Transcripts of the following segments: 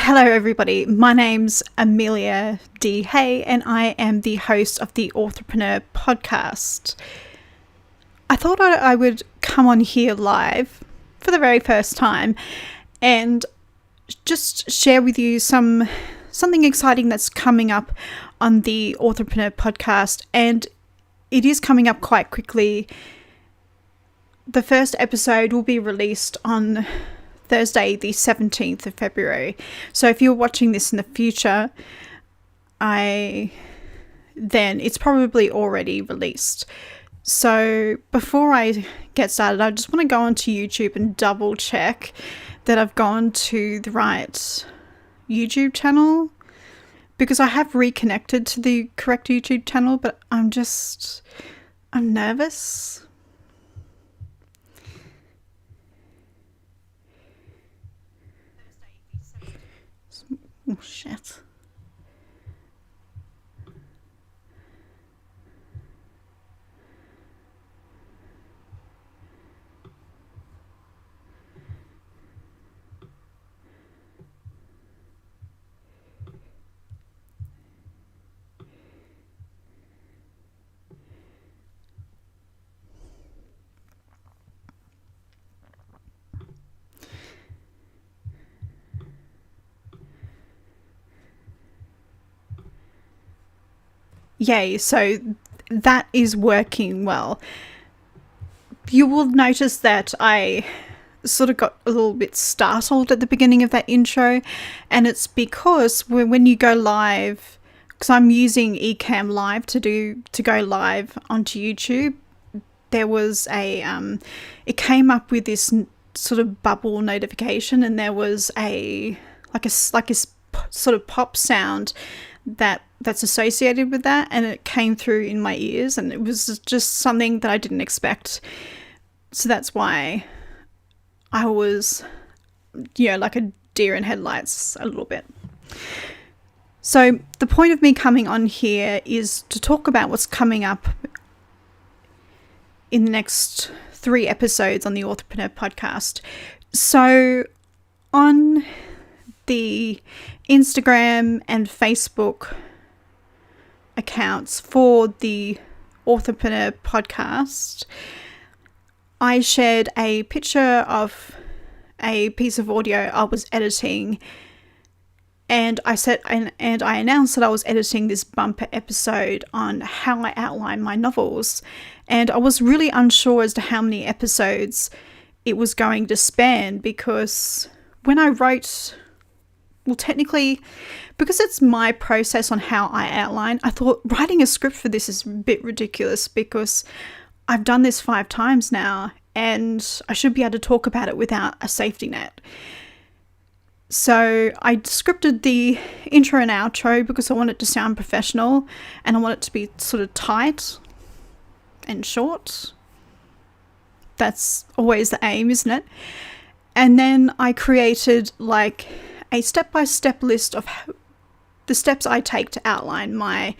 Hello everybody, my name's Amelia D. Hay and I am the host of the Authorpreneur Podcast. I thought I would come on here live for the very first time and just share with you something exciting that's coming up on the Authorpreneur Podcast, and it is coming up quite quickly. The first episode will be released on Thursday, the 17th of February. So if you're watching this in the future, then it's probably already released. So before I get started, I just want to go onto YouTube and double check that I've gone to the right YouTube channel, because I have reconnected to the correct YouTube channel, but I'm nervous. Oh, shit. Yay, so that is working well. You will notice that I sort of got a little bit startled at the beginning of that intro, and it's because when you go live, because I'm using Ecamm Live to go live onto YouTube, there was it came up with this sort of bubble notification, and there was a sort of pop sound that's associated with that, and it came through in my ears, and it was just something that I didn't expect. So that's why I was, like a deer in headlights a little bit. So the point of me coming on here is to talk about what's coming up in the next 3 episodes on the Authorpreneur Podcast. So on the Instagram and Facebook accounts for the Authorpreneur Podcast, I shared a picture of a piece of audio I was editing, and I announced that I was editing this bumper episode on how I outline my novels, and I was really unsure as to how many episodes it was going to span, because when I wrote, well, technically, because it's my process on how I outline, I thought writing a script for this is a bit ridiculous, because I've done this 5 times now and I should be able to talk about it without a safety net. So I scripted the intro and outro because I want it to sound professional and I want it to be sort of tight and short. That's always the aim, isn't it? And then I created like a step-by-step list of the steps I take to outline my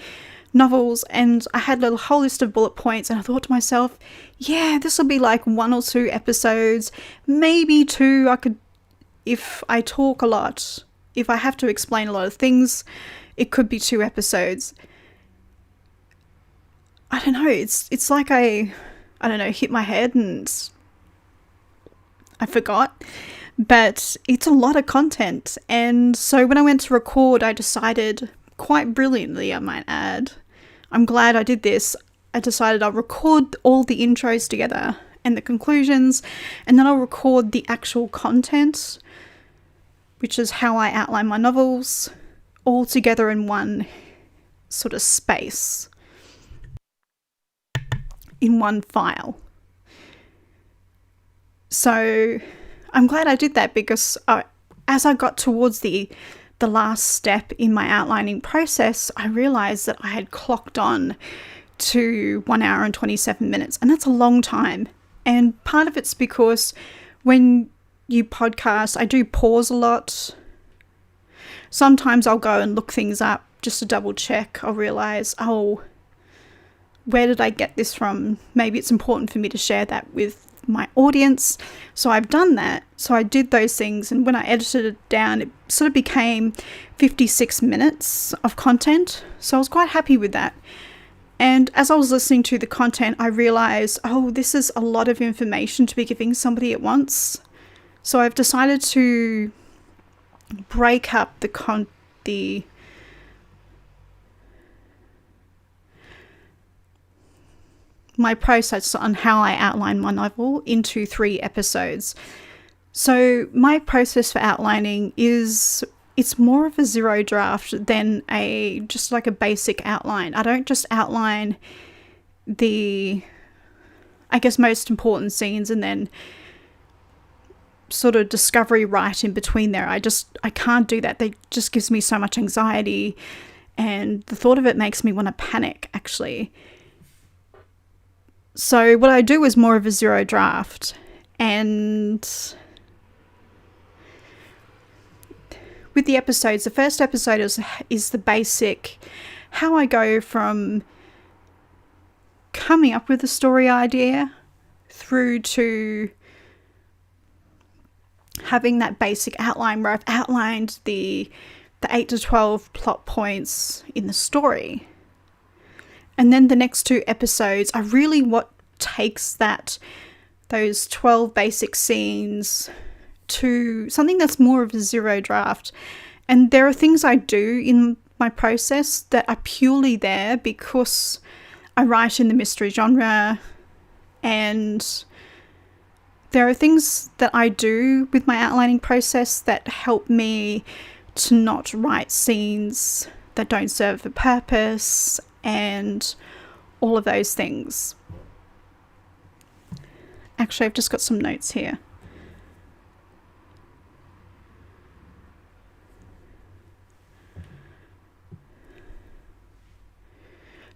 novels, and I had a whole list of bullet points, and I thought to myself, yeah, this will be like 1 or 2 episodes, maybe 2. I could, if I talk a lot, if I have to explain a lot of things, it could be 2 episodes. I don't know, it's like I hit my head and I forgot. But it's a lot of content, and so when I went to record, I decided, quite brilliantly I might add, I'm glad I did this, I decided I'll record all the intros together and the conclusions, and then I'll record the actual content, which is how I outline my novels, all together in one sort of space, in one file. So I'm glad I did that, because as I got towards the last step in my outlining process, I realized that I had clocked on to 1 hour and 27 minutes, and that's a long time. And part of it's because when you podcast, I do pause a lot. Sometimes I'll go and look things up just to double check. I'll realize, where did I get this from? Maybe it's important for me to share that with my audience. So I've done that. So I did those things, and when I edited it down, it sort of became 56 minutes of content. So I was quite happy with that. And as I was listening to the content, I realized, oh, this is a lot of information to be giving somebody at once. So I've decided to break up my process on how I outline my novel into 3 episodes. So my process for outlining it's more of a zero draft than just like a basic outline. I don't just outline the, I guess, most important scenes and then sort of discovery right in between there. I can't do that. That just gives me so much anxiety, and the thought of it makes me want to panic, actually. So what I do is more of a zero draft, and with the episodes, the first episode is the basic, how I go from coming up with a story idea through to having that basic outline where I've outlined the 8 to 12 plot points in the story. And then the next 2 episodes are really what takes those 12 basic scenes to something that's more of a zero draft. And there are things I do in my process that are purely there because I write in the mystery genre, and there are things that I do with my outlining process that help me to not write scenes that don't serve a purpose and all of those things. Actually, I've just got some notes here.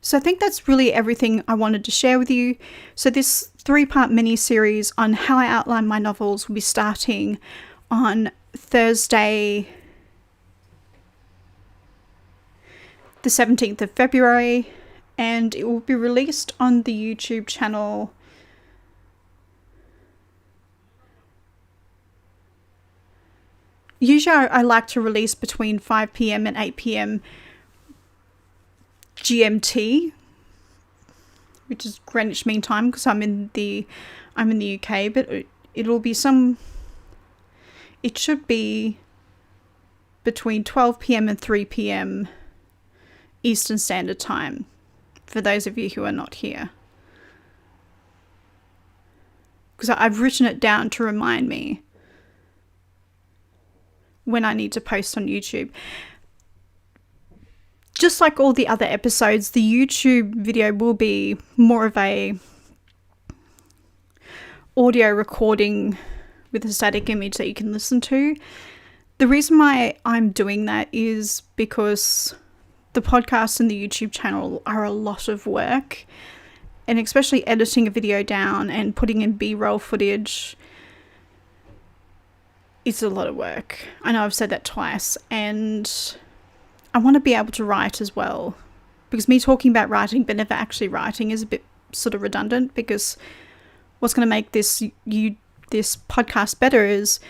So I think that's really everything I wanted to share with you. So this 3-part mini-series on how I outline my novels will be starting on Thursday, the 17th of February, and it will be released on the YouTube channel usually I like to release between 5 p.m. and 8 p.m. GMT, which is Greenwich Mean Time, because I'm in the UK, but it should be between 12 p.m. and 3 p.m. Eastern Standard Time, for those of you who are not here. Because I've written it down to remind me when I need to post on YouTube. Just like all the other episodes, the YouTube video will be more of a audio recording with a static image that you can listen to. The reason why I'm doing that is because the podcast and the YouTube channel are a lot of work, and especially editing a video down and putting in B-roll footage, it's a lot of work. I know I've said that twice, and I want to be able to write as well, because me talking about writing but never actually writing is a bit sort of redundant, because what's going to make this podcast better is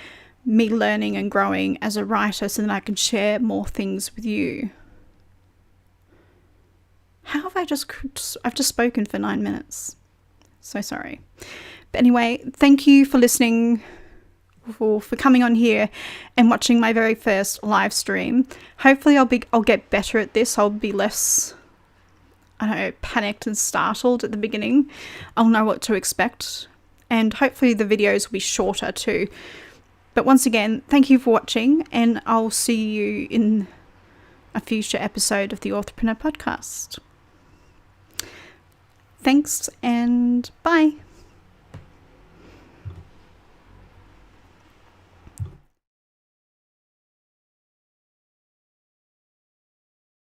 me learning and growing as a writer, so that I can share more things with you. How have I've just spoken for 9 minutes. So sorry. But anyway, thank you for listening, for coming on here and watching my very first live stream. Hopefully I'll get better at this. I'll be less, panicked and startled at the beginning. I'll know what to expect, and hopefully the videos will be shorter too. But once again, thank you for watching, and I'll see you in a future episode of the Authorpreneur Podcast. Thanks, and bye.